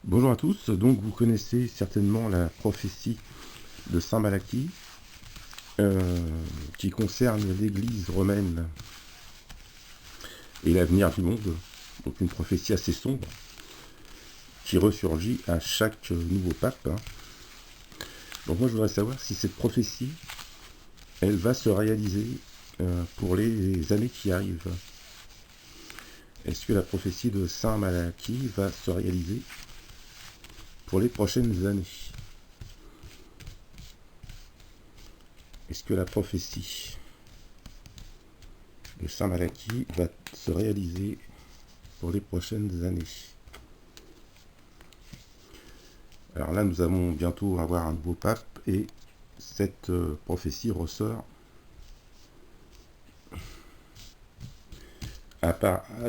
Bonjour à tous, donc vous connaissez certainement la prophétie de Saint Malachie euh, qui concerne l'église romaine et l'avenir du monde, donc une prophétie assez sombre qui ressurgit à chaque nouveau pape. Donc moi je voudrais savoir si cette prophétie, elle va se réaliser pour les années qui arrivent. Est-ce que la prophétie de Saint Malachie va se réaliser pour les prochaines années? Est-ce que la prophétie de Saint Malachie va se réaliser pour les prochaines années? Alors là, nous allons bientôt avoir un nouveau pape et cette prophétie ressort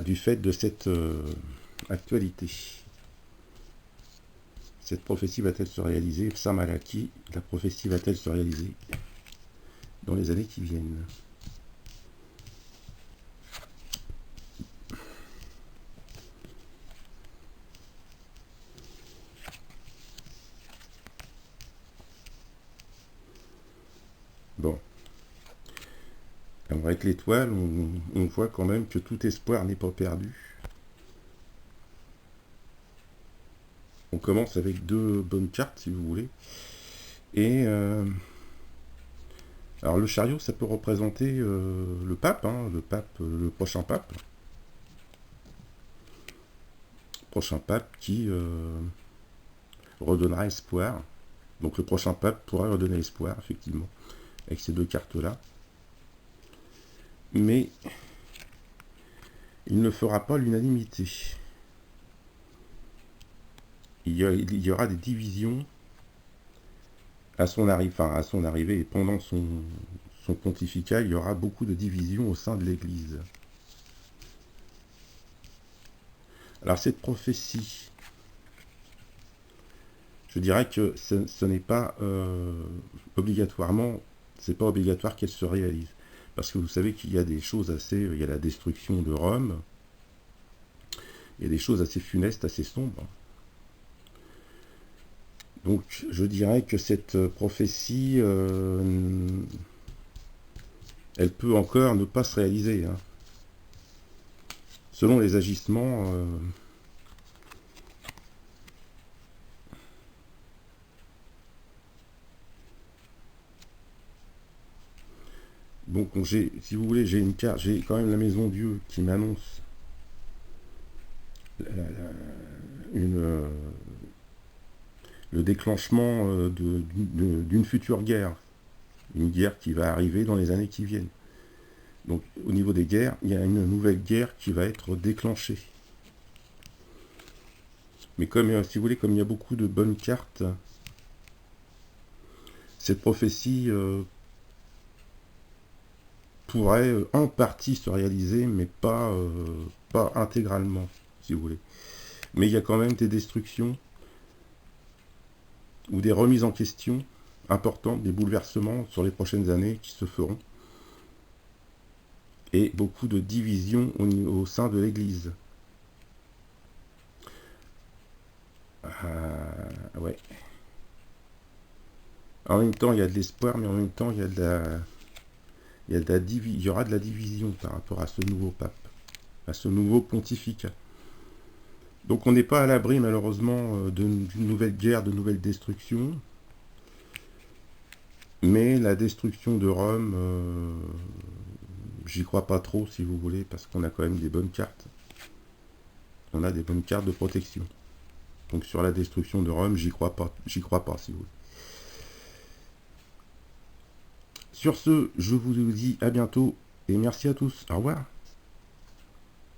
du fait de cette actualité. Cette prophétie va-t-elle se réaliser? Saint Malachie, la prophétie va-t-elle se réaliser dans les années qui viennent? Bon, alors avec l'étoile, on voit quand même que tout espoir n'est pas perdu. On commence avec deux bonnes cartes, si vous voulez. Et alors le chariot, ça peut représenter le pape, le prochain pape. Prochain pape qui redonnera espoir. Donc le prochain pape pourra redonner espoir, effectivement, avec ces deux cartes-là. Mais il ne fera pas l'unanimité. Il y aura des divisions à son arrivée et pendant son pontificat, il y aura beaucoup de divisions au sein de l'Église. Alors cette prophétie, je dirais que ce n'est pas obligatoirement, c'est pas obligatoire qu'elle se réalise. Parce que vous savez qu'il y a des choses il y a la destruction de Rome, il y a des choses assez funestes, assez sombres. Donc je dirais que cette prophétie, elle peut encore ne pas se réaliser. Selon les agissements, donc si vous voulez, j'ai une carte, j'ai quand même la maison Dieu qui m'annonce le déclenchement d'une future guerre. Une guerre qui va arriver dans les années qui viennent. Donc au niveau des guerres, il y a une nouvelle guerre qui va être déclenchée. Mais comme, si vous voulez, comme il y a beaucoup de bonnes cartes, cette prophétie pourrait en partie se réaliser, mais pas intégralement, si vous voulez. Mais il y a quand même des destructions ou des remises en question importantes, des bouleversements sur les prochaines années qui se feront. Et beaucoup de divisions au sein de l'Église. Ouais. En même temps, il y a de l'espoir, mais en même temps, il y aura de la division par rapport à ce nouveau pape, à ce nouveau pontificat. Donc on n'est pas à l'abri, malheureusement, d'une nouvelle guerre, de nouvelles destructions. Mais la destruction de Rome, j'y crois pas trop, si vous voulez, parce qu'on a quand même des bonnes cartes. On a des bonnes cartes de protection. Donc sur la destruction de Rome, j'y crois pas, si vous voulez. Sur ce, je vous dis à bientôt et merci à tous. Au revoir.